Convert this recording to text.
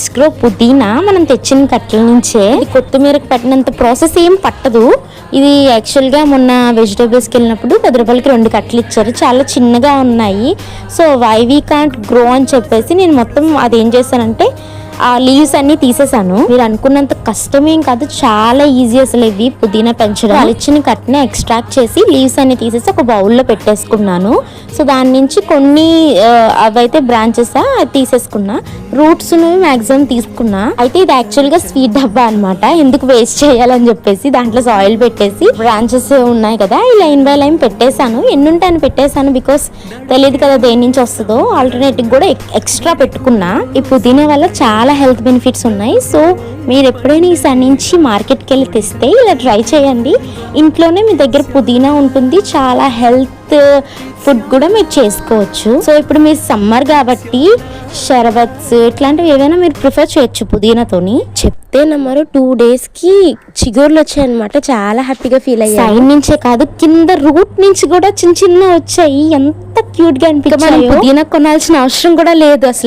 Let's grow పుదీనా మనం తెచ్చిన కట్టల నుంచే. ఇది కొత్తిమీరకు పట్టినంత ప్రాసెస్ ఏం పట్టదు. ఇది యాక్చువల్గా మొన్న వెజిటేబుల్స్కి వెళ్ళినప్పుడు 10 రూపాయలకి 2 కట్టలు ఇచ్చారు, చాలా చిన్నగా ఉన్నాయి. So why we can't grow అని చెప్పేసి నేను మొత్తం అదేం చేశానంటే ఆ లీవ్స్ అన్ని తీసేసాను. మీరు అనుకున్నంత కష్టమేం కాదు, చాలా ఈజీ అసలు ఇవి పుదీనా పెంచడం. వాళ్ళు ఇచ్చిన కట్ని ఎక్స్ట్రాక్ట్ చేసి లీవ్స్ అన్ని తీసేసి ఒక బౌల్లో పెట్టేసుకున్నాను. సో దాని నుంచి కొన్ని అవైతే బ్రాంచెస్ తీసేసుకున్నా, రూట్స్ మ్యాక్సిమం తీసుకున్నా. అయితే ఇది యాక్చువల్గా స్వీట్ డబ్బా అనమాట, ఎందుకు వేస్ట్ చేయాలని చెప్పేసి దాంట్లో సాయిల్ పెట్టేసి బ్రాంచెస్ ఉన్నాయి కదా ఈ లైన్ బై లైన్ పెట్టేశాను. ఎన్ని ఉంటాయని పెట్టేశాను, బికాస్ తెలియదు కదా దేని నుంచి వస్తుందో. ఆల్టర్నేటివ్ కూడా ఎక్స్ట్రా పెట్టుకున్నా. ఈ పుదీనా వల్ల చాలా హెల్త్ బెనిఫిట్స్ ఉన్నాయి. సో మీరు ఎప్పుడైనా ఈసారి నుంచి మార్కెట్కి వెళ్ళి తెస్తే ఇలా ట్రై చేయండి. ఇంట్లోనే మీ దగ్గర పుదీనా ఉంటుంది, చాలా హెల్త్ ఫుడ్ కూడా మీరు చేసుకోవచ్చు. సో ఇప్పుడు మీరు సమ్మర్ కాబట్టి షర్బత్స్ ఇట్లాంటివి ఏవైనా మీరు ప్రిఫర్ చేయొచ్చు పుదీనాతోని. చెప్తే నమ్మరు, 2 daysకి చిగుర్లు వచ్చాయన్నమాట. చాలా హ్యాపీగా ఫీల్ అయ్యాయి. సైడ్ నుంచే కాదు, కింద రూట్ నుంచి కూడా చిన్న చిన్న వచ్చాయి. ఎంత క్యూట్ గా అనిపించాయి. పుదీనా కొనాల్సిన అవసరం కూడా లేదు అసలు.